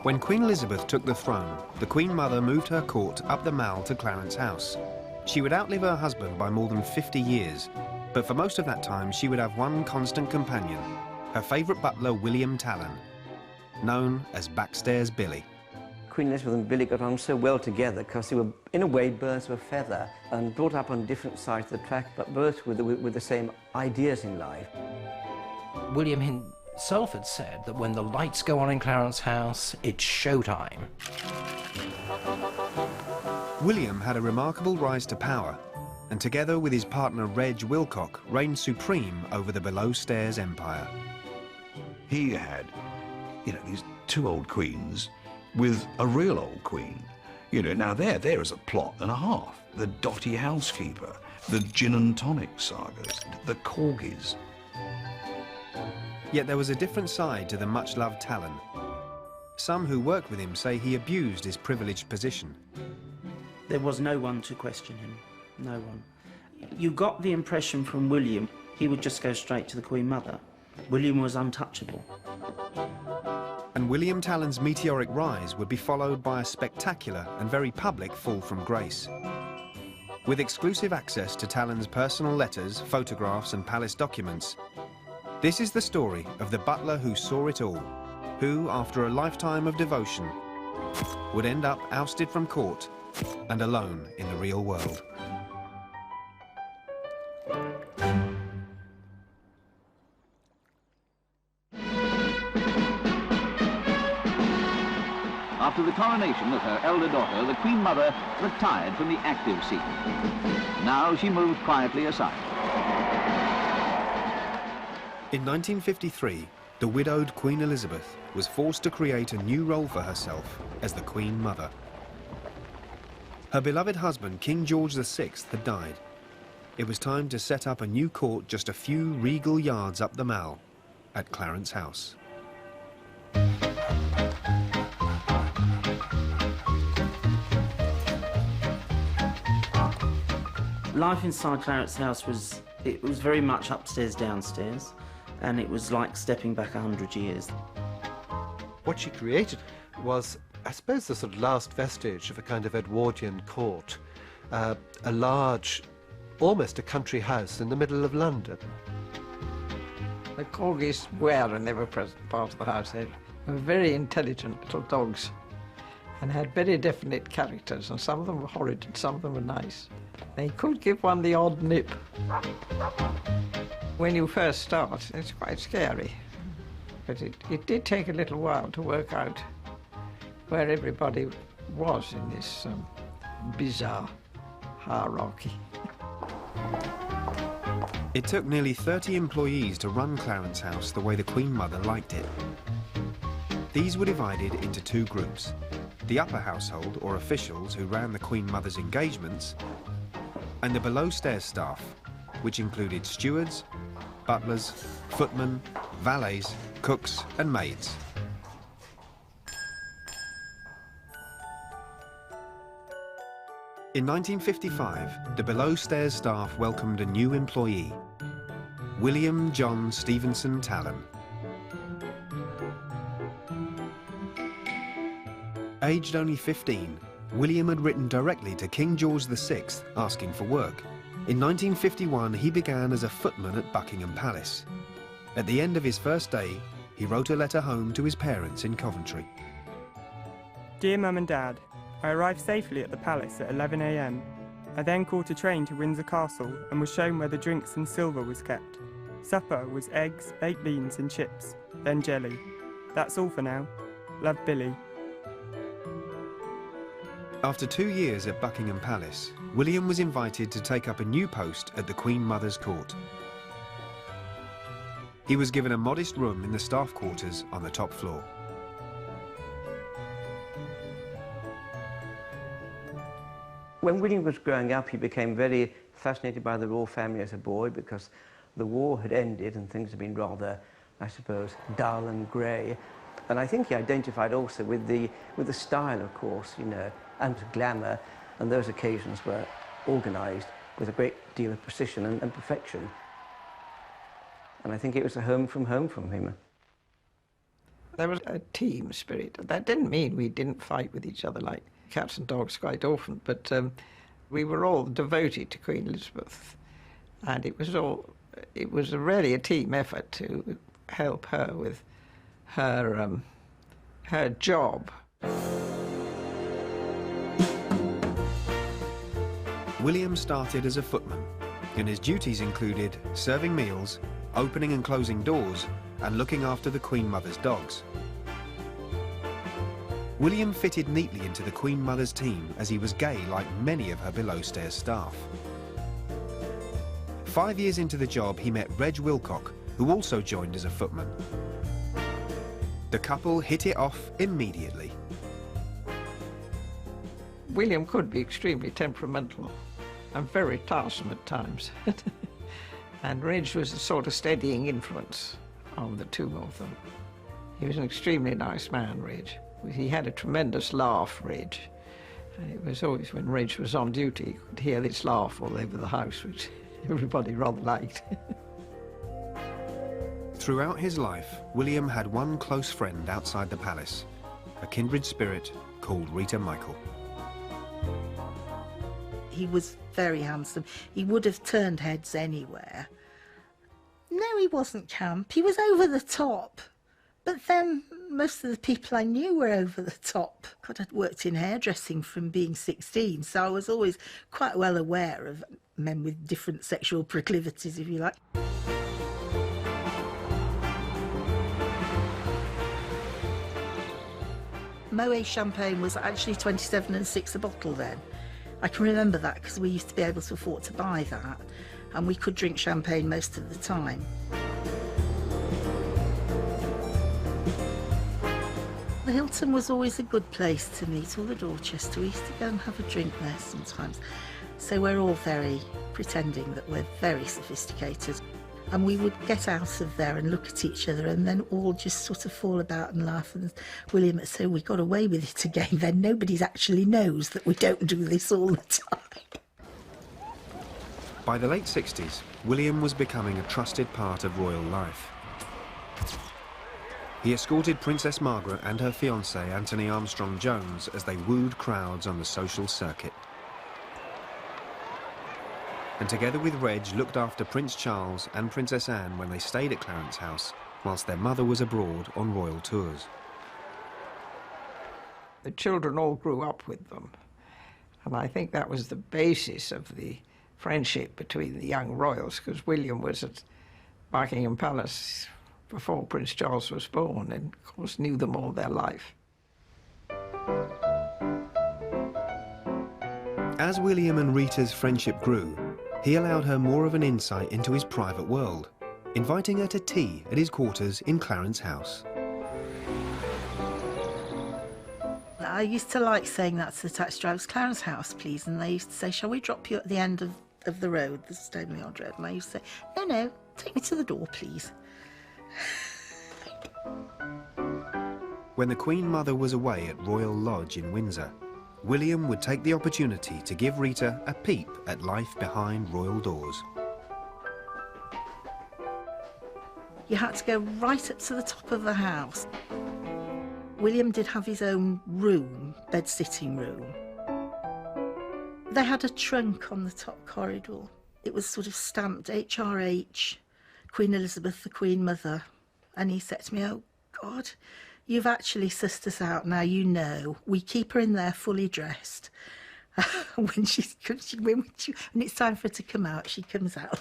When Queen Elizabeth took the throne, the Queen Mother moved her court up the Mall to Clarence House. She would outlive her husband by more than 50 years, but for most of that time she would have one constant companion, her favourite butler William Tallon, known as Backstairs Billy. Queen Elizabeth and Billy got on so well together because they were, in a way, birds of a feather and brought up on different sides of the track, but both with the same ideas in life. William himself had said that when the lights go on in Clarence House, it's showtime. William had a remarkable rise to power, and together with his partner Reg Wilcock, reigned supreme over the below-stairs empire. He had, these two old queens with a real old queen. Now there is a plot and a half. The dotty housekeeper, the gin and tonic sagas, the corgis. Yet there was a different side to the much-loved Tallon. Some who worked with him say he abused his privileged position. There was no one to question him, no one. You got the impression from William, he would just go straight to the Queen Mother. William was untouchable. And William Tallon's meteoric rise would be followed by a spectacular and very public fall from grace. With exclusive access to Tallon's personal letters, photographs and palace documents, this is the story of the butler who saw it all, who, after a lifetime of devotion, would end up ousted from court and alone in the real world. After the coronation of her elder daughter, the Queen Mother retired from the active scene. Now she moved quietly aside. In 1953, the widowed Queen Elizabeth was forced to create a new role for herself as the Queen Mother. Her beloved husband, King George VI, had died. It was time to set up a new court just a few regal yards up the Mall at Clarence House. Life inside Clarence House was very much upstairs, downstairs, and it was like stepping back 100 years. What she created was, I suppose, the sort of last vestige of a kind of Edwardian court, a large, almost a country house in the middle of London. The corgis were an ever-present part of the house. They were very intelligent little dogs and had very definite characters, and some of them were horrid and some of them were nice. They could give one the odd nip. When you first start, it's quite scary, but it did take a little while to work out where everybody was in this bizarre hierarchy. It took nearly 30 employees to run Clarence House the way the Queen Mother liked it. These were divided into two groups: the upper household, or officials who ran the Queen Mother's engagements, and the below-stairs staff, which included stewards, butlers, footmen, valets, cooks and maids. In 1955, the below-stairs staff welcomed a new employee, William John Stevenson Tallon. Aged only 15, William had written directly to King George VI asking for work. In 1951, he began as a footman at Buckingham Palace. At the end of his first day, he wrote a letter home to his parents in Coventry. Dear Mum and Dad, I arrived safely at the palace at 11 AM. I then caught a train to Windsor Castle and was shown where the drinks and silver was kept. Supper was eggs, baked beans and chips, then jelly. That's all for now. Love, Billy. After 2 years at Buckingham Palace, William was invited to take up a new post at the Queen Mother's court. He was given a modest room in the staff quarters on the top floor. When William was growing up, he became very fascinated by the royal family as a boy because the war had ended and things had been rather, I suppose, dull and grey. And I think he identified also with the style, of course, you know, and glamour, and those occasions were organised with a great deal of precision and perfection. And I think it was a home from him. There was a team spirit. That didn't mean we didn't fight with each other like cats and dogs quite often, but we were all devoted to Queen Elizabeth, and it was really a team effort to help her with her job. William started as a footman, and his duties included serving meals, opening and closing doors, and looking after the Queen Mother's dogs. William fitted neatly into the Queen Mother's team as he was gay like many of her below-stairs staff. 5 years into the job, he met Reg Wilcock, who also joined as a footman. The couple hit it off immediately. William could be extremely temperamental and very tiresome at times. And Reg was a sort of steadying influence on the two of them. He was an extremely nice man, Reg. He had a tremendous laugh, Reg. And it was always when Reg was on duty, you could hear this laugh all over the house, which everybody rather liked. Throughout his life, William had one close friend outside the palace, a kindred spirit called Rita Michael. He was very handsome. He would have turned heads anywhere. No, he wasn't camp. He was over the top. But then most of the people I knew were over the top. God, I'd worked in hairdressing from being 16, so I was always quite well aware of men with different sexual proclivities, if you like. Moet champagne was actually 27 and 6 a bottle then. I can remember that because we used to be able to afford to buy that, and we could drink champagne most of the time. The Hilton was always a good place to meet, or the Dorchester. We used to go and have a drink there sometimes. So we're all very pretending that we're very sophisticated. And we would get out of there and look at each other and then all just sort of fall about and laugh. And William would say, we got away with it again. Then nobody actually knows that we don't do this all the time. By the late 60s, William was becoming a trusted part of royal life. He escorted Princess Margaret and her fiancé, Anthony Armstrong-Jones, as they wooed crowds on the social circuit. And together with Reg, looked after Prince Charles and Princess Anne when they stayed at Clarence House, whilst their mother was abroad on royal tours. The children all grew up with them, and I think that was the basis of the friendship between the young royals, because William was at Buckingham Palace before Prince Charles was born, and of course knew them all their life. As William and Rita's friendship grew, he allowed her more of an insight into his private world, inviting her to tea at his quarters in Clarence House. I used to like saying that to the taxi drivers, Clarence House, please, and they used to say, shall we drop you at the end of the road, the Stoneleigh Road? And I used to say, no, take me to the door, please. When the Queen Mother was away at Royal Lodge in Windsor, William would take the opportunity to give Rita a peep at life behind royal doors. You had to go right up to the top of the house. William did have his own room, bed-sitting room. They had a trunk on the top corridor. It was sort of stamped HRH, Queen Elizabeth, the Queen Mother. And he said to me, oh, God, you've actually sussed us out now, you know. We keep her in there fully dressed. When it's time for her to come out, she comes out.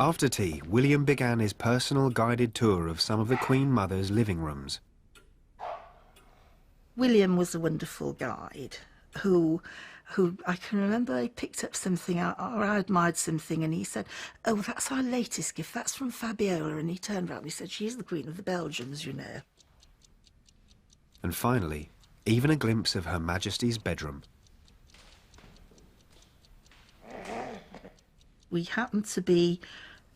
After tea, William began his personal guided tour of some of the Queen Mother's living rooms. William was a wonderful guide who I can remember he picked up something or I admired something and he said, oh, that's our latest gift, that's from Fabiola. And he turned around and he said, she's the Queen of the Belgians, you know. And finally, even a glimpse of Her Majesty's bedroom. We happened to be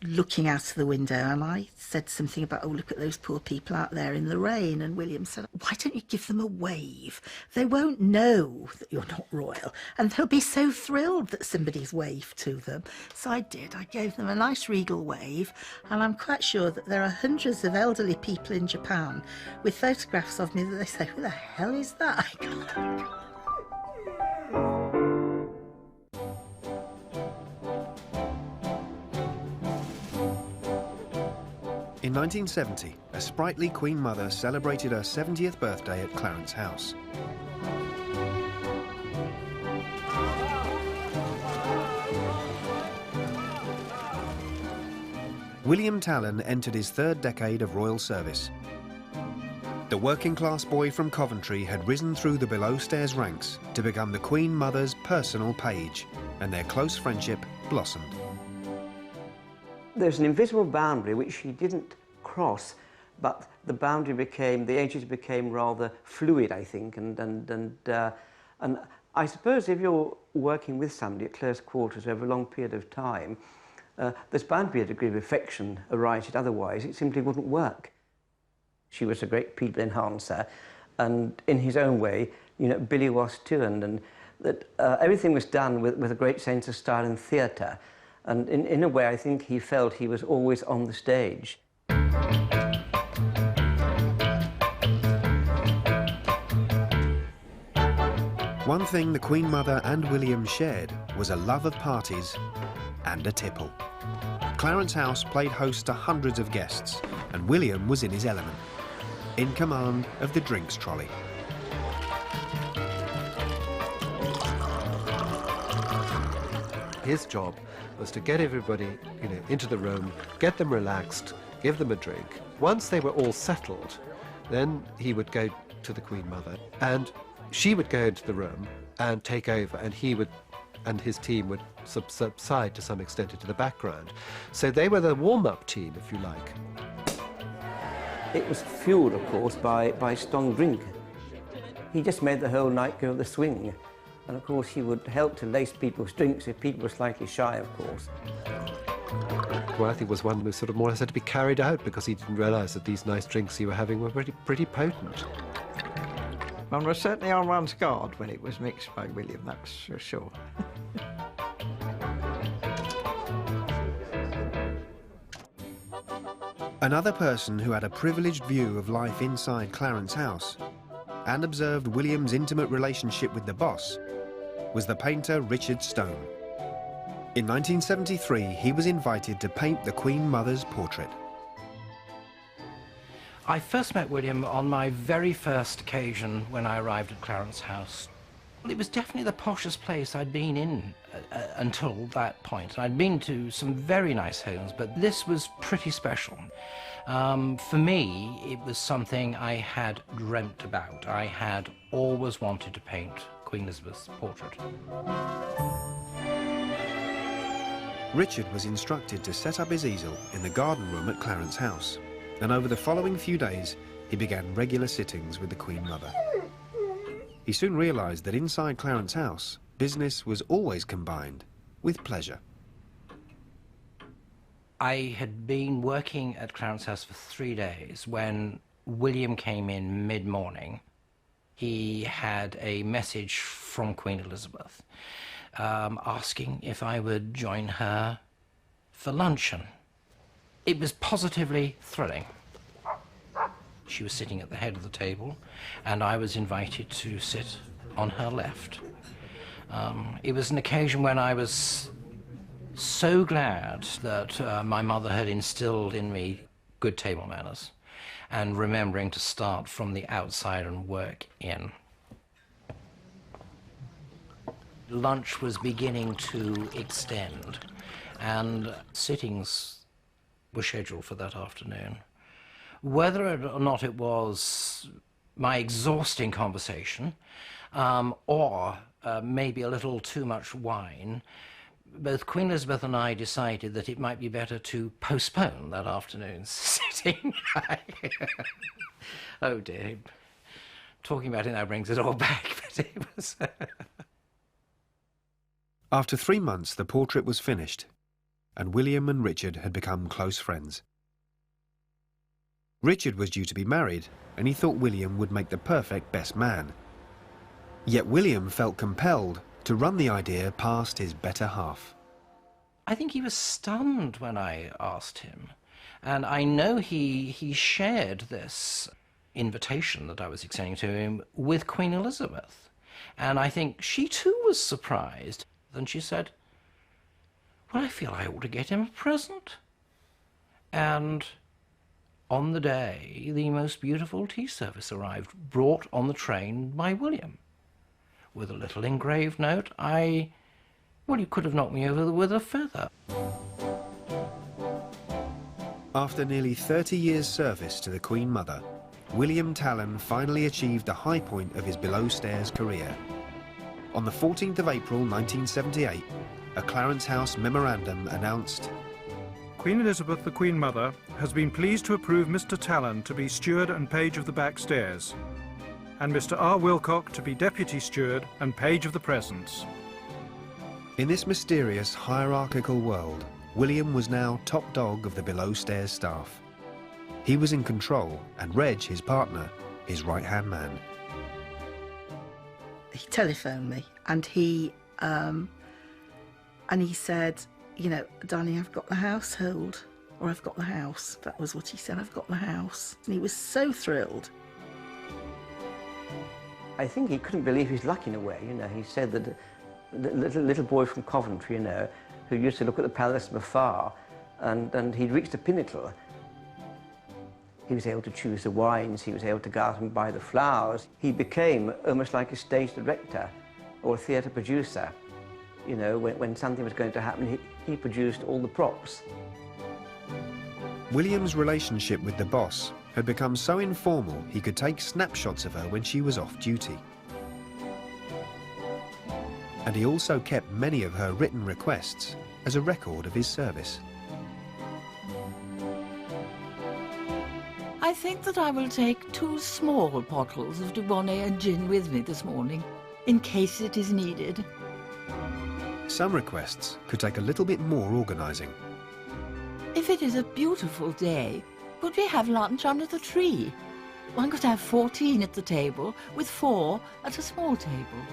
looking out of the window, and I said something about, oh, look at those poor people out there in the rain, and William said, why don't you give them a wave? They won't know that you're not royal, and they'll be so thrilled that somebody's waved to them. So I did. I gave them a nice regal wave, and I'm quite sure that there are hundreds of elderly people in Japan with photographs of me that they say, who the hell is that? In 1970, a sprightly Queen Mother celebrated her 70th birthday at Clarence House. William Tallon entered his third decade of royal service. The working-class boy from Coventry had risen through the below-stairs ranks to become the Queen Mother's personal page, and their close friendship blossomed. There's an invisible boundary which he didn't cross, but the boundary became, the edges became rather fluid, I think, and I suppose if you're working with somebody at close quarters over a long period of time, there's bound to be a degree of affection arising, otherwise it simply wouldn't work. She was a great people enhancer, and in his own way, you know, Billy was too, and that everything was done with a great sense of style and theatre. And in a way, I think he felt he was always on the stage. One thing the Queen Mother and William shared was a love of parties and a tipple. Clarence House played host to hundreds of guests, and William was in his element, in command of the drinks trolley. His job was to get everybody, you know, into the room, get them relaxed, give them a drink. Once they were all settled, then he would go to the Queen Mother, and she would go into the room and take over, and he would, and his team would subside to some extent into the background. So they were the warm-up team, if you like. It was fueled, of course, by strong drink. He just made the whole night go the swing. And of course, he would help to lace people's drinks if people were slightly shy, of course. Well, I think was one who sort of more or less had to be carried out because he didn't realise that these nice drinks he were having were pretty potent. One was certainly on one's guard when it was mixed by William, that's for sure. Another person who had a privileged view of life inside Clarence House and observed William's intimate relationship with the boss was the painter Richard Stone. In 1973, he was invited to paint the Queen Mother's portrait. I first met William on my very first occasion when I arrived at Clarence House. It was definitely the poshest place I'd been in until that point. I'd been to some very nice homes, but this was pretty special. For me, it was something I had dreamt about. I had always wanted to paint Queen Elizabeth's portrait. Richard was instructed to set up his easel in the garden room at Clarence House, and over the following few days, he began regular sittings with the Queen Mother. He soon realised that inside Clarence House, business was always combined with pleasure. I had been working at Clarence House for 3 days when William came in mid-morning. He had a message from Queen Elizabeth asking if I would join her for luncheon. It was positively thrilling. She was sitting at the head of the table, and I was invited to sit on her left. It was an occasion when I was so glad that my mother had instilled in me good table manners and remembering to start from the outside and work in. Lunch was beginning to extend, and sittings were scheduled for that afternoon. Whether or not it was my exhausting conversation or maybe a little too much wine, both Queen Elizabeth and I decided that it might be better to postpone that afternoon's sitting. Oh dear, talking about it now brings it all back, but it was... After 3 months, the portrait was finished, and William and Richard had become close friends. Richard was due to be married, and he thought William would make the perfect best man. Yet William felt compelled to run the idea past his better half. I think he was stunned when I asked him, and I know he shared this invitation that I was extending to him with Queen Elizabeth. And I think she too was surprised. Then she said, well, I feel I ought to get him a present. And on the day, the most beautiful tea service arrived, brought on the train by William, with a little engraved note. Well, you could have knocked me over with a feather. After nearly 30 years' service to the Queen Mother, William Tallon finally achieved the high point of his below-stairs career. On the 14th of April 1978, a Clarence House memorandum announced, Queen Elizabeth, the Queen Mother, has been pleased to approve Mr. Tallon to be steward and page of the Backstairs, and Mr. R. Wilcock to be deputy steward and page of the presence. In this mysterious hierarchical world, William was now top dog of the below-stairs staff. He was in control, and Reg, his partner, his right-hand man. He telephoned me, and he said, you know, darling, I've got the household, or I've got the house. That was what he said, I've got the house. And he was so thrilled. I think he couldn't believe his luck in a way, you know. He said that the little boy from Coventry, you know, who used to look at the palace from afar, and he'd reached the pinnacle. He was able to choose the wines, he was able to go out and buy the flowers. He became almost like a stage director or a theatre producer. You know, when something was going to happen, he produced all the props. William's relationship with the boss had become so informal he could take snapshots of her when she was off duty. And he also kept many of her written requests as a record of his service. I think that I will take 2 small bottles of Dubonnet and gin with me this morning, in case it is needed. Some requests could take a little bit more organising. If it is a beautiful day, could we have lunch under the tree? One could have 14 at the table, with 4 at a small table.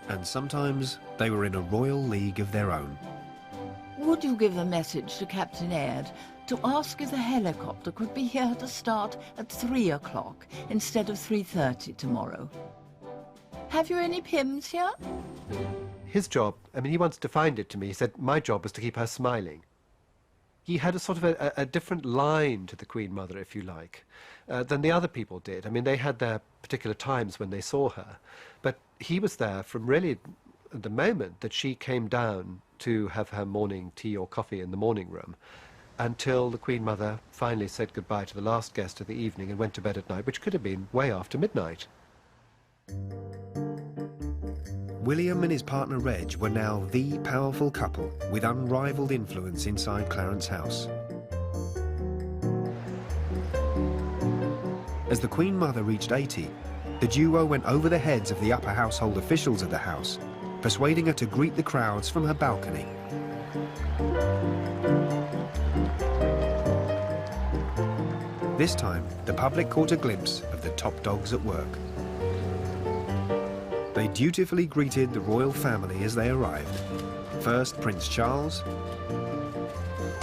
And sometimes they were in a royal league of their own. Would you give a message to Captain Aird to ask if the helicopter could be here to start at 3 o'clock instead of 3:30 tomorrow? Have you any Pims here? His job, I mean, he once defined it to me. He said, my job was to keep her smiling. He had a sort of a different line to the Queen Mother, if you like, than the other people did. I mean, they had their particular times when they saw her, but he was there from really the moment that she came down to have her morning tea or coffee in the morning room until the Queen Mother finally said goodbye to the last guest of the evening and went to bed at night, which could have been way after midnight. William and his partner Reg were now the powerful couple with unrivalled influence inside Clarence House. As the Queen Mother reached 80, the duo went over the heads of the upper household officials of the house, persuading her to greet the crowds from her balcony. This time, the public caught a glimpse of the top dogs at work. They dutifully greeted the royal family as they arrived. First Prince Charles,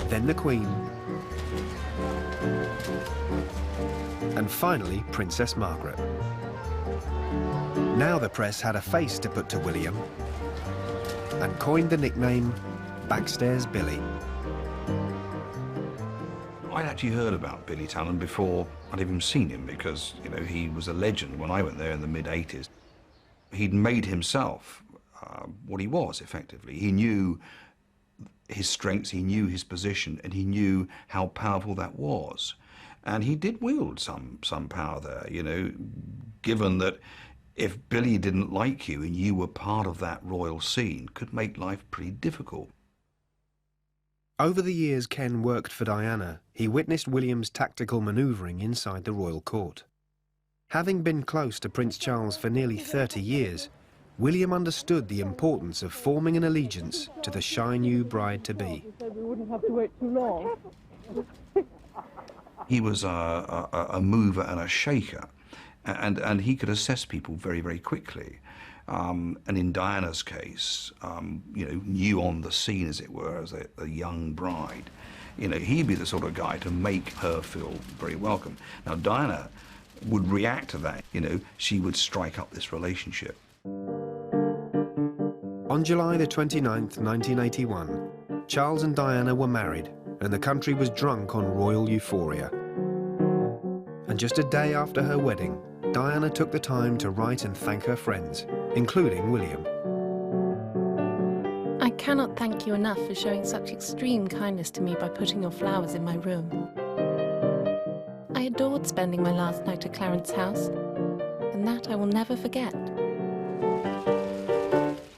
then the Queen, and finally Princess Margaret. Now the press had a face to put to William and coined the nickname Backstairs Billy. I'd actually heard about Billy Tallon before I'd even seen him because, you know, he was a legend when I went there in the mid-80s. He'd made himself what he was, effectively. He knew his strengths, he knew his position, and he knew how powerful that was. And he did wield some power there, you know, given that if Billy didn't like you and you were part of that royal scene, could make life pretty difficult. Over the years Ken worked for Diana, he witnessed William's tactical manoeuvring inside the royal court. Having been close to Prince Charles for nearly 30 years, William understood the importance of forming an allegiance to the shy new bride-to-be. We wouldn't have to wait too long. He was a mover and a shaker, and he could assess people very, very quickly. And in Diana's case, you know, new on the scene, as it were, as a young bride, you know, he'd be the sort of guy to make her feel very welcome. Now, Diana would react to that, you know, she would strike up this relationship. On July the 29th, 1981, Charles and Diana were married, and the country was drunk on royal euphoria. And just a day after her wedding, Diana took the time to write and thank her friends, including William. I cannot thank you enough for showing such extreme kindness to me by putting your flowers in my room. I adored spending my last night at Clarence house, and that I will never forget.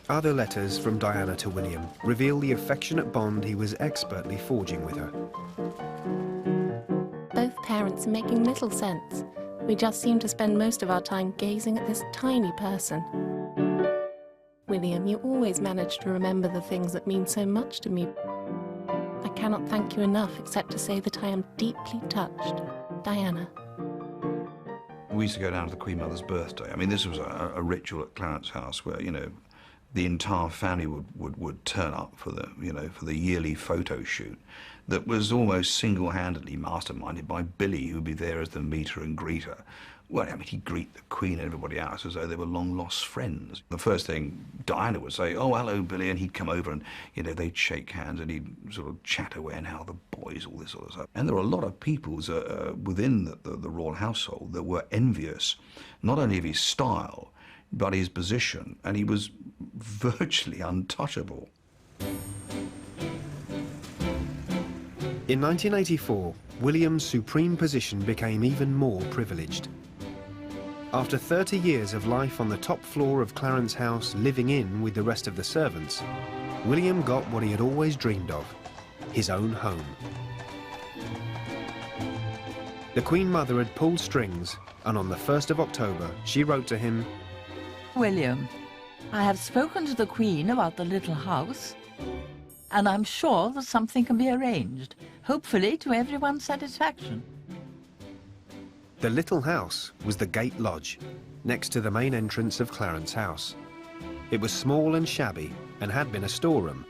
Other letters from Diana to William reveal the affectionate bond he was expertly forging with her. Both parents are making little sense. We just seem to spend most of our time gazing at this tiny person. William, you always manage to remember the things that mean so much to me. I cannot thank you enough except to say that I am deeply touched. Diana. We used to go down to the Queen Mother's birthday. I mean, this was a ritual at Clarence House where, you know, the entire family would turn up for the, you know, for the yearly photo shoot that was almost single-handedly masterminded by Billy, who'd be there as the meter and greeter. Well, I mean, he'd greet the Queen and everybody else as though they were long-lost friends. The first thing Diana would say, "Oh, hello, Billy," and he'd come over and, you know, they'd shake hands and he'd sort of chat away and how the boys, all this sort of stuff. And there were a lot of people within the royal household that were envious, not only of his style, but his position, and he was virtually untouchable. In 1984, William's supreme position became even more privileged. After 30 years of life on the top floor of Clarence House, living in with the rest of the servants, William got what he had always dreamed of, his own home. The Queen Mother had pulled strings, and on the 1st of October, she wrote to him, "William, I have spoken to the Queen about the little house, and I'm sure that something can be arranged, hopefully to everyone's satisfaction." The little house was the Gate Lodge, next to the main entrance of Clarence House. It was small and shabby and had been a storeroom.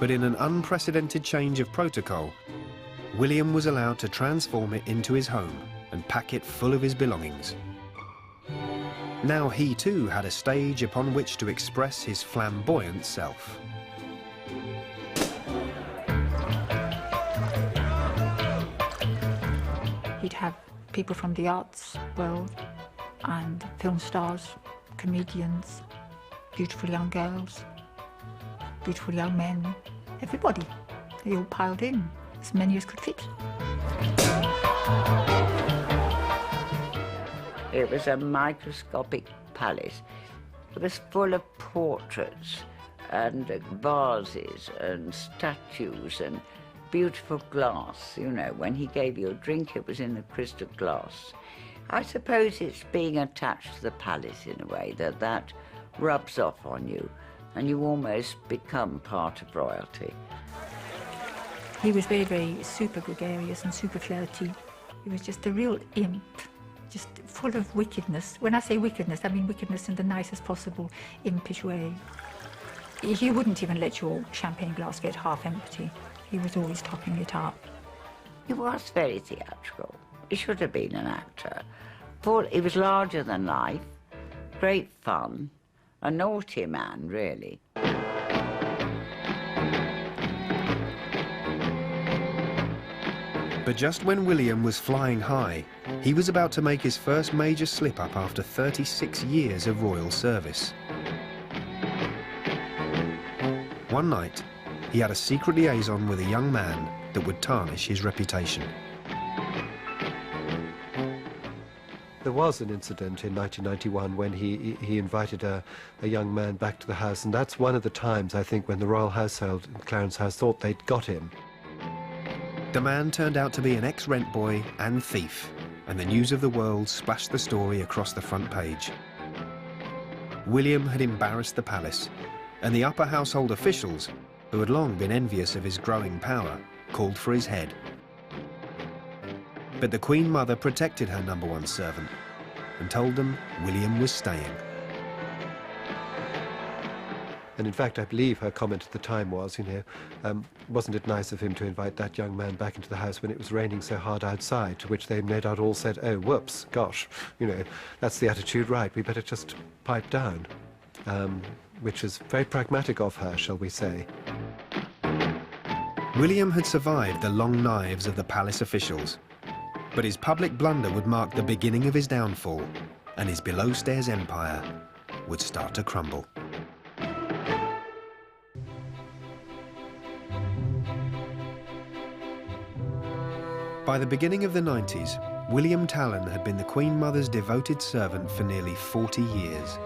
But in an unprecedented change of protocol, William was allowed to transform it into his home and pack it full of his belongings. Now he too had a stage upon which to express his flamboyant self. He'd have people from the arts world and film stars, comedians, beautiful young girls, beautiful young men, everybody. They all piled in, as many as could fit. It was a microscopic palace. It was full of portraits and vases and statues and beautiful glass. You know, when he gave you a drink, it was in a crystal glass. I suppose it's being attached to the palace in a way that rubs off on you and you almost become part of royalty. He was very, very super gregarious and super flirty. He was just a real imp, just full of wickedness. When I say wickedness, I mean wickedness in the nicest possible impish way. He wouldn't even let your champagne glass get half empty. He was always topping it up. He was very theatrical. He should have been an actor. He was larger than life, great fun, a naughty man, really. But just when William was flying high, he was about to make his first major slip-up after 36 years of royal service. One night, he had a secret liaison with a young man that would tarnish his reputation. There was an incident in 1991 when he invited a young man back to the house, and that's one of the times, I think, when the royal household in Clarence House thought they'd got him. The man turned out to be an ex-rent boy and thief, and the news of the world splashed the story across the front page. William had embarrassed the palace, and the upper household officials, who had long been envious of his growing power, called for his head. But the Queen Mother protected her #1 servant and told them William was staying. And in fact, I believe her comment at the time was, wasn't it nice of him to invite that young man back into the house when it was raining so hard outside, to which they no doubt all said, oh, whoops, gosh, that's the attitude, right, we better just pipe down. Which is very pragmatic of her, shall we say. William had survived the long knives of the palace officials, but his public blunder would mark the beginning of his downfall, and his below-stairs empire would start to crumble. By the beginning of the 90s, William Tallon had been the Queen Mother's devoted servant for nearly 40 years.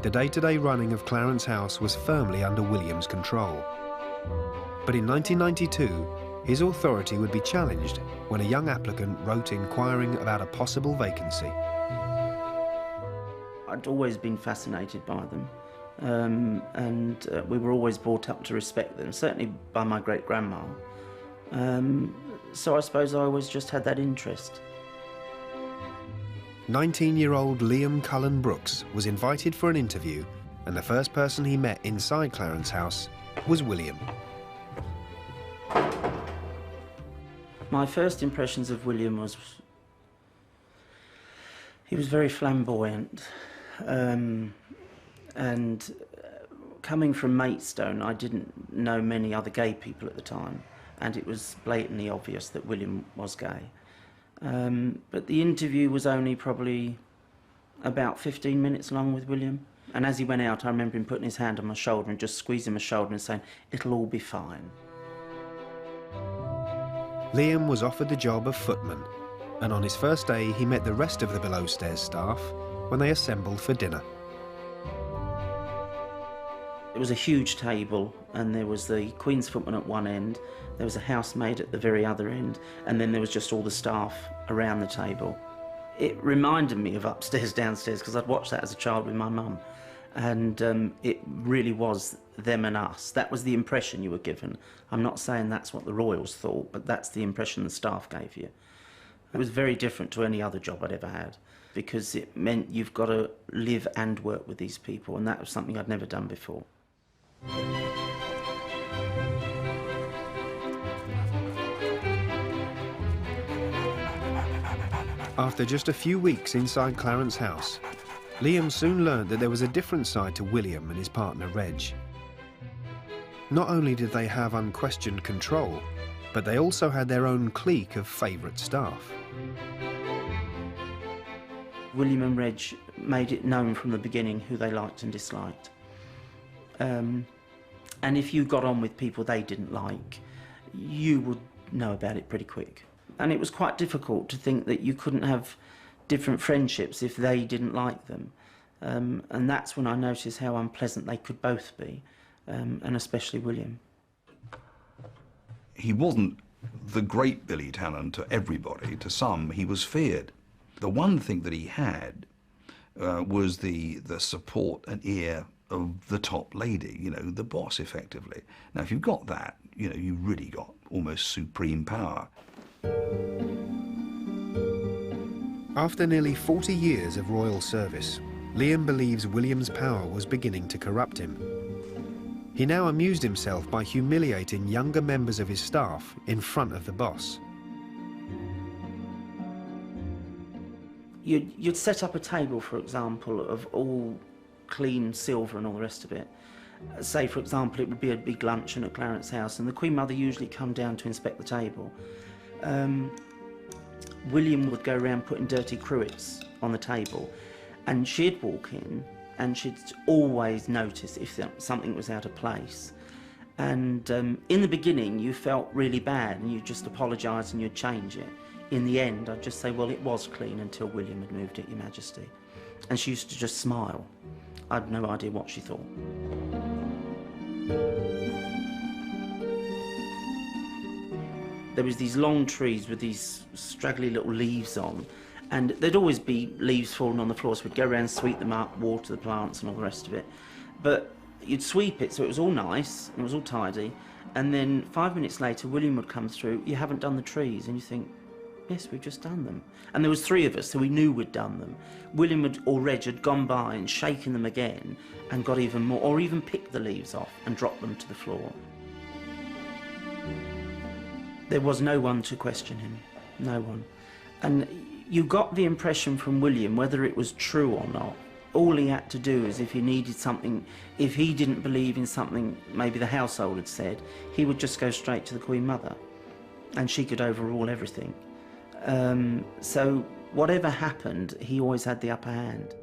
The day-to-day running of Clarence House was firmly under William's control. But in 1992, his authority would be challenged when a young applicant wrote inquiring about a possible vacancy. I'd always been fascinated by them, and we were always brought up to respect them, certainly by my great-grandma. So I suppose I always just had that interest. 19-year-old Liam Cullen Brooks was invited for an interview, and the first person he met inside Clarence House was William. My first impressions of William was he was very flamboyant, and coming from Maidstone, I didn't know many other gay people at the time, and it was blatantly obvious that William was gay. But the interview was only probably about 15 minutes long with William, and as he went out I remember him putting his hand on my shoulder and just squeezing my shoulder and saying, "It'll all be fine." Liam was offered the job of footman, and on his first day he met the rest of the below-stairs staff when they assembled for dinner. It was a huge table, and there was the Queen's footman at one end, there was a housemaid at the very other end, and then there was just all the staff around the table. It reminded me of Upstairs, Downstairs, because I'd watched that as a child with my mum, and it really was them and us. That was the impression you were given. I'm not saying that's what the royals thought, but that's the impression the staff gave you. It was very different to any other job I'd ever had, because it meant you've got to live and work with these people, and that was something I'd never done before. After just a few weeks inside Clarence House, Liam soon learned that there was a different side to William and his partner Reg. Not only did they have unquestioned control, but they also had their own clique of favourite staff. William and Reg made it known from the beginning who they liked and disliked. And if you got on with people they didn't like, you would know about it pretty quick. And it was quite difficult to think that you couldn't have different friendships if they didn't like them. And that's when I noticed how unpleasant they could both be, and especially William. He wasn't the great Billy Tallon to everybody. To some, he was feared. The one thing that he had was the support and ear of the top lady, the boss, effectively. Now, if you've got that, you really got almost supreme power. After nearly 40 years of royal service, Liam believes William's power was beginning to corrupt him. He now amused himself by humiliating younger members of his staff in front of the boss. You'd set up a table, for example, of all clean silver and all the rest of it. Say, for example, it would be a big luncheon at Clarence House, and the Queen Mother usually come down to inspect the table. William would go around putting dirty cruets on the table, and she'd walk in and she'd always notice if something was out of place. And in the beginning you felt really bad and you'd just apologise and you'd change it. In the end I'd just say, well, it was clean until William had moved it, Your Majesty. And she used to just smile. I'd no idea what she thought. There was these long trees with these straggly little leaves on, And there'd always be leaves falling on the floor, so we'd go around, sweep them up, water the plants and all the rest of it. But you'd sweep it so it was all nice, and it was all tidy, and then 5 minutes later William would come through, you haven't done the trees, and you think, yes, we've just done them. And there was 3 of us, so we knew we'd done them. William or Reg had gone by and shaken them again and got even more, or even picked the leaves off and dropped them to the floor. There was no one to question him, no one. And you got the impression from William, whether it was true or not, all he had to do is, if he needed something, if he didn't believe in something maybe the household had said, he would just go straight to the Queen Mother, and she could overrule everything. So whatever happened, he always had the upper hand.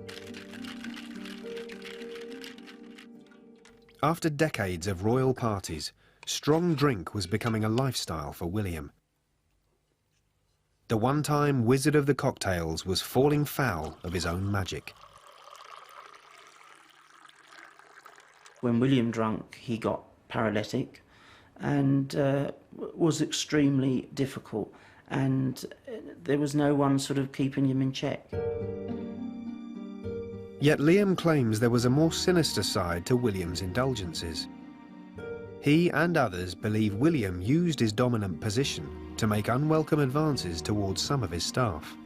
After decades of royal parties, strong drink was becoming a lifestyle for William. The one-time wizard of the cocktails was falling foul of his own magic. When William drank, he got paralytic and was extremely difficult, and there was no one sort of keeping him in check. Yet Liam claims there was a more sinister side to William's indulgences. He and others believe William used his dominant position to make unwelcome advances towards some of his staff.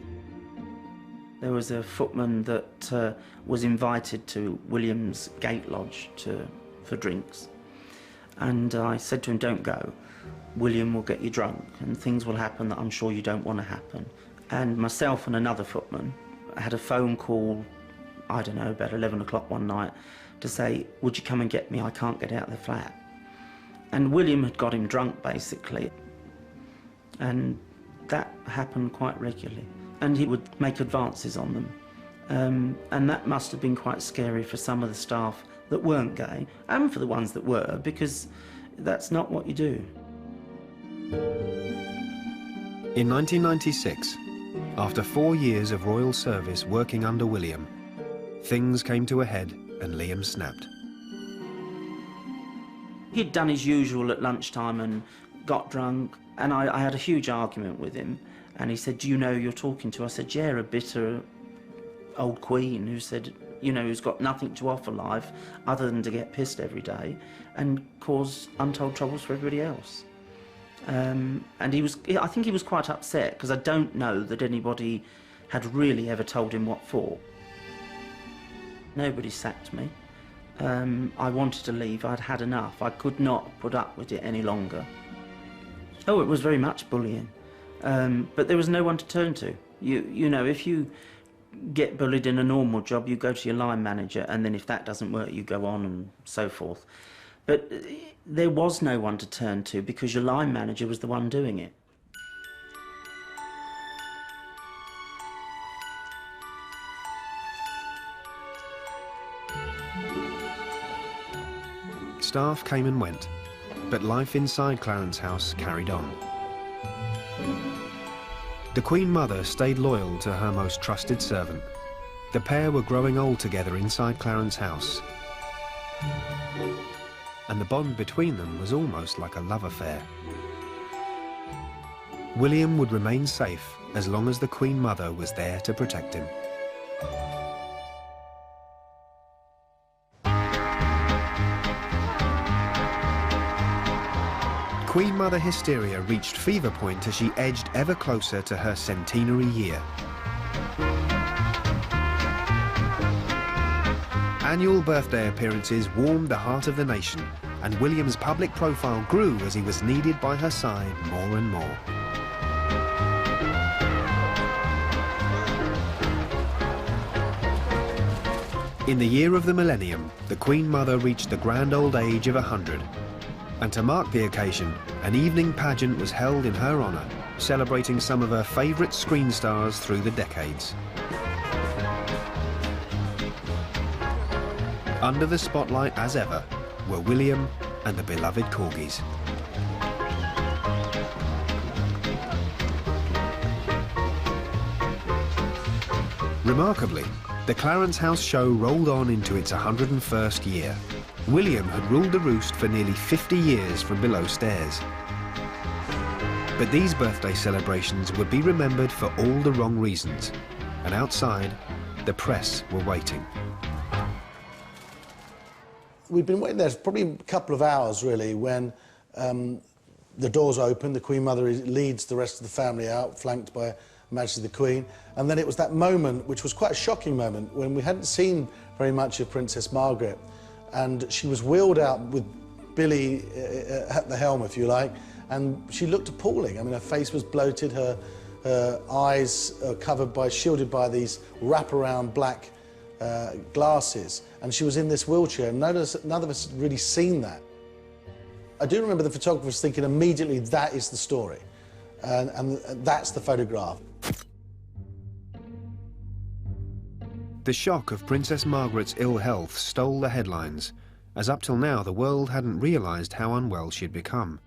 There was a footman that was invited to William's gate lodge for drinks, and I said to him, don't go. William will get you drunk and things will happen that I'm sure you don't want to happen. And myself and another footman had a phone call, I don't know, about 11 o'clock one night to say, would you come and get me? I can't get out of the flat. And William had got him drunk, basically. And that happened quite regularly. And he would make advances on them. And that must have been quite scary for some of the staff that weren't gay, and for the ones that were, because that's not what you do. In 1996, after 4 years of royal service working under William, things came to a head and Liam snapped. He'd done his usual at lunchtime and got drunk, and I had a huge argument with him, and he said, do you know who you're talking to? I said, yeah, a bitter old queen who said, you know, who's got nothing to offer life other than to get pissed every day and cause untold troubles for everybody else. And I think he was quite upset, because I don't know that anybody had really ever told him what for. Nobody sacked me. I wanted to leave. I'd had enough. I could not put up with it any longer. Oh, it was very much bullying. But there was no one to turn to. You know, if you get bullied in a normal job, you go to your line manager, and then if that doesn't work, you go on and so forth. But there was no one to turn to, because your line manager was the one doing it. Staff came and went, but life inside Clarence House carried on. The Queen Mother stayed loyal to her most trusted servant. The pair were growing old together inside Clarence House, and the bond between them was almost like a love affair. William would remain safe as long as the Queen Mother was there to protect him. Queen Mother hysteria reached fever point as she edged ever closer to her centenary year. Annual birthday appearances warmed the heart of the nation, and William's public profile grew as he was needed by her side more and more. In the year of the millennium, the Queen Mother reached the grand old age of 100. And to mark the occasion, an evening pageant was held in her honour, celebrating some of her favourite screen stars through the decades. Under the spotlight as ever were William and the beloved corgis. Remarkably, the Clarence House show rolled on into its 101st year. William had ruled the roost for nearly 50 years from below stairs. But these birthday celebrations would be remembered for all the wrong reasons. and outside, the press were waiting. We'd been waiting there for probably a couple of hours, really, when the doors open, the Queen Mother leads the rest of the family out, flanked by Her Majesty the Queen, and then it was that moment, which was quite a shocking moment, when we hadn't seen very much of Princess Margaret, and she was wheeled out with Billy at the helm, if you like, and she looked appalling. I mean, her face was bloated, her eyes shielded by these wraparound black glasses, and she was in this wheelchair, and none of us had really seen that. I do remember the photographers thinking immediately, that is the story, and that's the photograph. The shock of Princess Margaret's ill health stole the headlines, as up till now the world hadn't realised how unwell she'd become.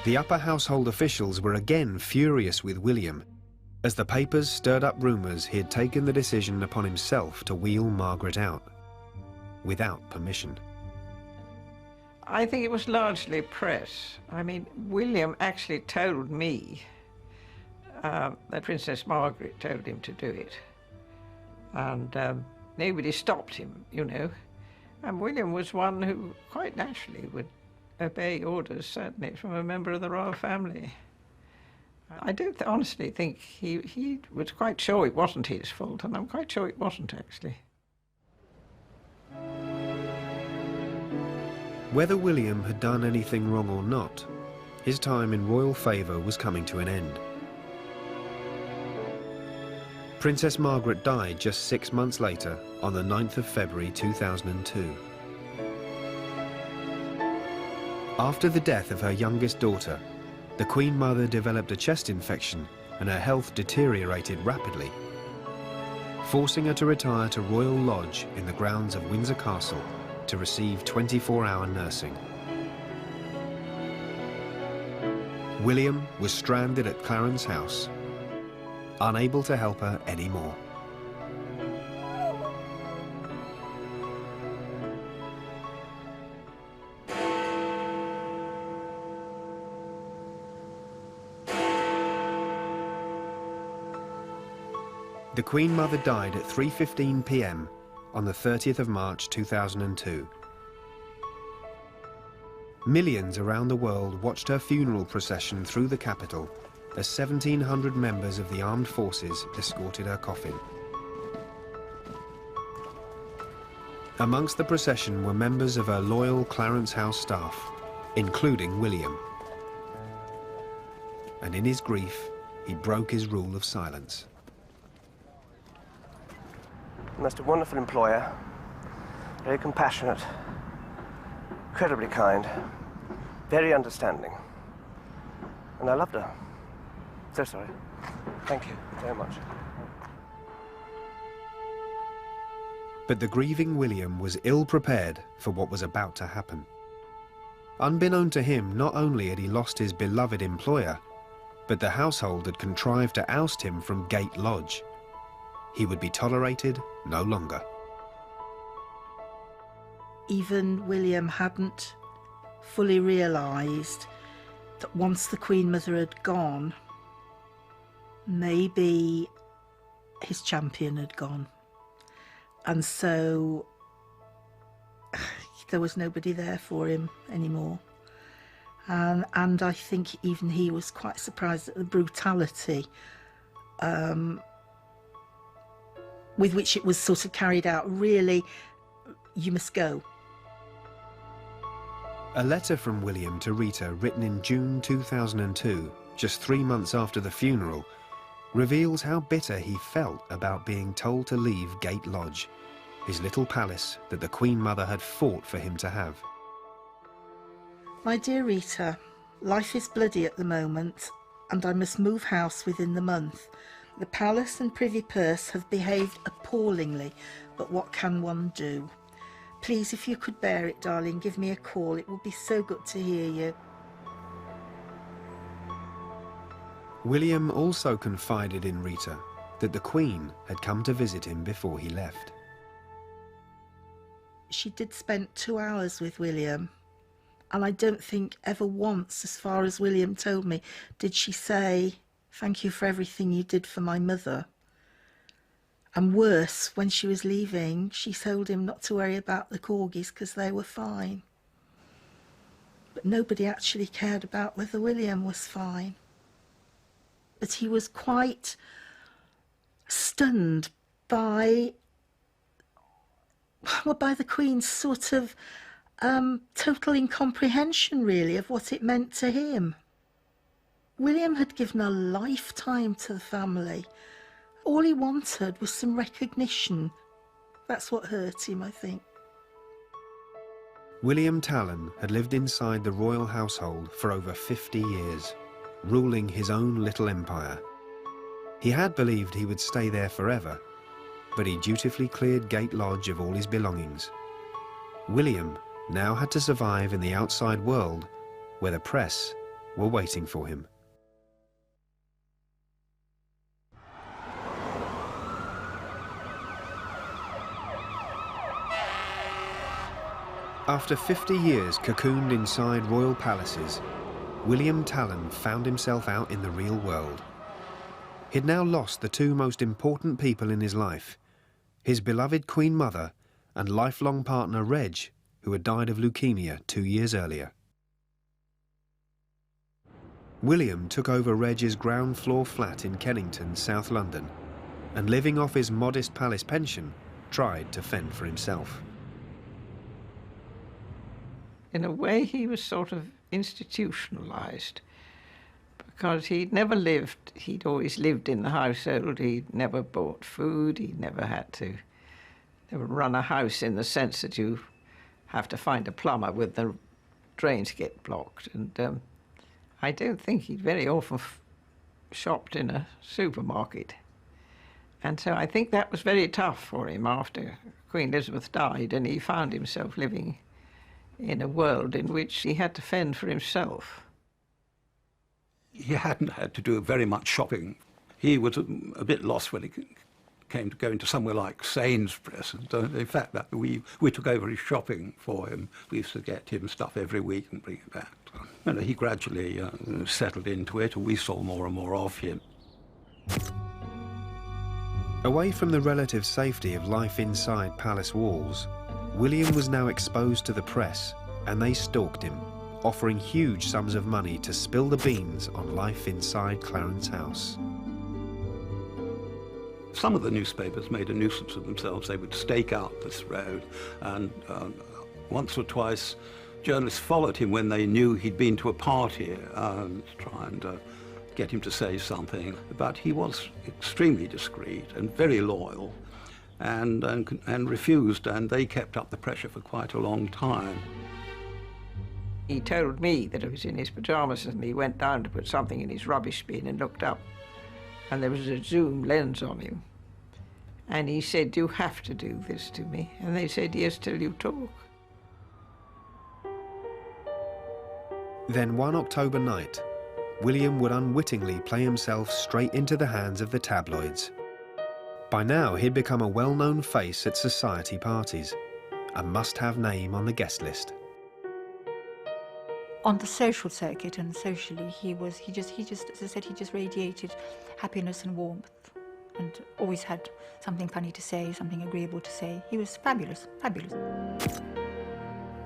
The upper household officials were again furious with William, as the papers stirred up rumours he had taken the decision upon himself to wheel Margaret out, without permission. I think it was largely press. I mean, William actually told me that Princess Margaret told him to do it. And nobody stopped him, you know. And William was one who quite naturally would obey orders, certainly from a member of the royal family. I don't honestly think he was quite sure it wasn't his fault, and I'm quite sure it wasn't, actually. Whether William had done anything wrong or not, his time in royal favour was coming to an end. Princess Margaret died just 6 months later, on the 9th of February 2002. After the death of her youngest daughter, the Queen Mother developed a chest infection and her health deteriorated rapidly, forcing her to retire to Royal Lodge in the grounds of Windsor Castle to receive 24-hour nursing. William was stranded at Clarence house, unable to help her anymore. The Queen Mother died at 3:15 p.m. on the 30th of March 2002. Millions around the world watched her funeral procession through the capital as 1,700 members of the armed forces escorted her coffin. Amongst the procession were members of her loyal Clarence House staff, including William. And in his grief, he broke his rule of silence. Most wonderful employer, very compassionate, incredibly kind, very understanding. And I loved her. So sorry. Thank you very much. But the grieving William was ill-prepared for what was about to happen. Unbeknown to him, not only had he lost his beloved employer, but the household had contrived to oust him from Gate Lodge. He would be tolerated no longer. Even William hadn't fully realised that once the Queen Mother had gone, maybe his champion had gone. And so there was nobody there for him anymore. And I think even he was quite surprised at the brutality with which it was sort of carried out. Really, you must go. A letter from William to Rita, written in June 2002, just 3 months after the funeral, reveals how bitter he felt about being told to leave Gate Lodge, his little palace that the Queen Mother had fought for him to have. My dear Rita, life is bloody at the moment, and I must move house within the month. The palace and privy purse have behaved appallingly, but what can one do? Please, if you could bear it, darling, give me a call. It would be so good to hear you. William also confided in Rita that the Queen had come to visit him before he left. She did spend 2 hours with William, and I don't think ever once, as far as William told me, did she say, "Thank you for everything you did for my mother." And worse, when she was leaving, she told him not to worry about the corgis because they were fine. But nobody actually cared about whether William was fine. But he was quite stunned by the Queen's sort of total incomprehension, really, of what it meant to him. William had given a lifetime to the family. All he wanted was some recognition. That's what hurt him, I think. William Tallon had lived inside the royal household for over 50 years, ruling his own little empire. He had believed he would stay there forever, but he dutifully cleared Gate Lodge of all his belongings. William now had to survive in the outside world, where the press were waiting for him. After 50 years cocooned inside royal palaces, William Tallon found himself out in the real world. He'd now lost the two most important people in his life, his beloved Queen Mother and lifelong partner Reg, who had died of leukemia 2 years earlier. William took over Reg's ground floor flat in Kennington, South London, and living off his modest palace pension, tried to fend for himself. In a way, he was sort of institutionalised, because he'd never lived, he'd always lived in the household, he'd never bought food, he'd never had to run a house in the sense that you have to find a plumber when the drains get blocked. And I don't think he'd very often shopped in a supermarket. And so I think that was very tough for him after Queen Elizabeth died, and he found himself living in a world in which he had to fend for himself. He hadn't had to do very much shopping. He was a bit lost when it came to going to somewhere like Sainsbury's. And in fact, we took over his shopping for him. We used to get him stuff every week and bring it back. And he gradually settled into it, and we saw more and more of him. Away from the relative safety of life inside palace walls, William was now exposed to the press, and they stalked him, offering huge sums of money to spill the beans on life inside Clarence House. Some of the newspapers made a nuisance of themselves. They would stake out this road, and once or twice journalists followed him when they knew he'd been to a party to try and get him to say something. But he was extremely discreet and very loyal, and refused, and they kept up the pressure for quite a long time. He told me that it was in his pyjamas, and he went down to put something in his rubbish bin and looked up, and there was a zoom lens on him. And he said, "You have to do this to me." And they said, "Yes, till you talk." Then one October night, William would unwittingly play himself straight into the hands of the tabloids. By now, he'd become a well-known face at society parties, a must-have name on the guest list. On the social circuit and socially, he just, as I said, he just radiated happiness and warmth, and always had something funny to say, something agreeable to say. He was fabulous, fabulous.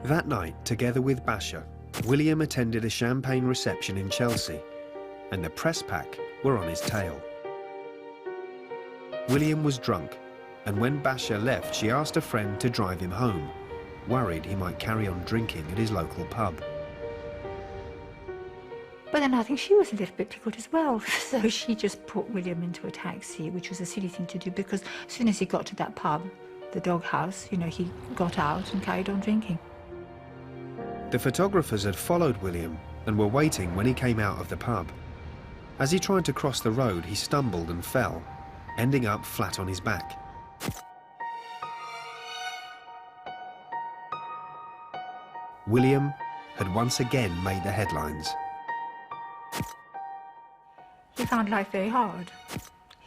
That night, together with Basher, William attended a champagne reception in Chelsea, and the press pack were on his tail. William was drunk, and when Basher left, she asked a friend to drive him home, worried he might carry on drinking at his local pub. But then I think she was a little bit pickled as well. So she just put William into a taxi, which was a silly thing to do, because as soon as he got to that pub, the dog house, you know, he got out and carried on drinking. The photographers had followed William and were waiting when he came out of the pub. As he tried to cross the road, he stumbled and fell, ending up flat on his back. William had once again made the headlines. He found life very hard.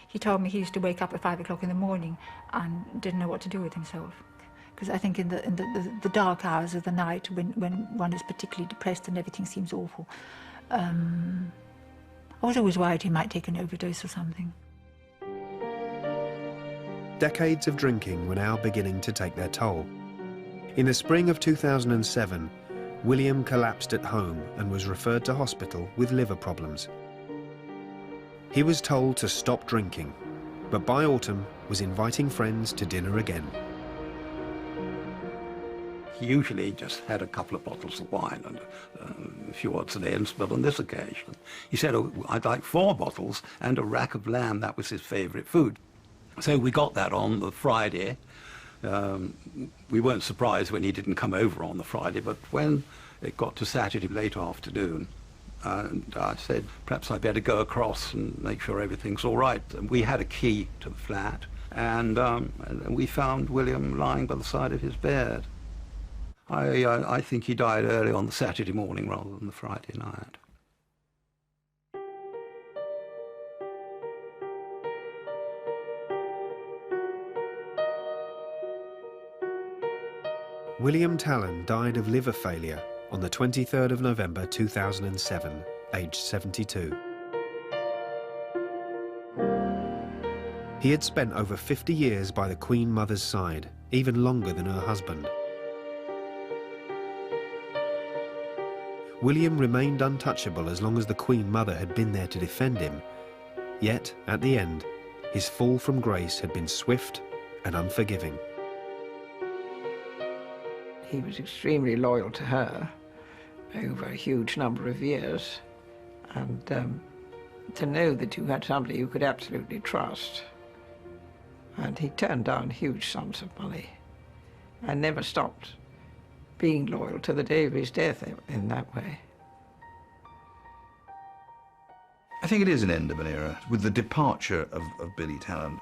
He told me he used to wake up at 5 o'clock in the morning and didn't know what to do with himself. Because I think in the dark hours of the night, when one is particularly depressed and everything seems awful, I was always worried he might take an overdose or something. Decades of drinking were now beginning to take their toll. In the spring of 2007, William collapsed at home and was referred to hospital with liver problems. He was told to stop drinking, but by autumn was inviting friends to dinner again. He usually just had a couple of bottles of wine and a few odds and ends, but on this occasion he said, "Oh, I'd like 4 bottles and a rack of lamb." That was his favourite food. So we got that on the Friday. We weren't surprised when he didn't come over on the Friday, but when it got to Saturday late afternoon, and I said, perhaps I'd better go across and make sure everything's all right. And we had a key to the flat, and we found William lying by the side of his bed. I think he died early on the Saturday morning rather than the Friday night. William Tallon died of liver failure on the 23rd of November 2007, aged 72. He had spent over 50 years by the Queen Mother's side, even longer than her husband. William remained untouchable as long as the Queen Mother had been there to defend him. Yet, at the end, his fall from grace had been swift and unforgiving. He was extremely loyal to her over a huge number of years, and to know that you had somebody you could absolutely trust. And he turned down huge sums of money and never stopped being loyal to the day of his death in that way. I think it is an end of an era with the departure of Billy Tallon.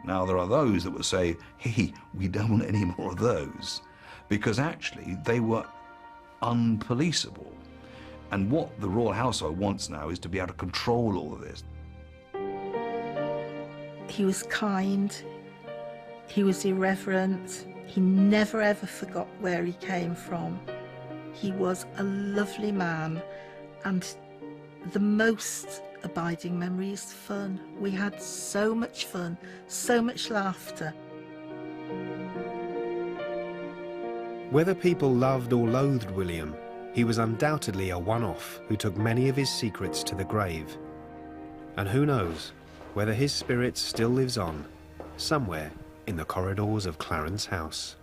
Now, there are those that would say, hey, we don't want any more of those, because actually they were unpoliceable. And what the royal household wants now is to be able to control all of this. He was kind, he was irreverent, he never ever forgot where he came from. He was a lovely man, and the most abiding memory is fun. We had so much fun, so much laughter. Whether people loved or loathed William, he was undoubtedly a one-off who took many of his secrets to the grave. And who knows whether his spirit still lives on, somewhere in the corridors of Clarence House.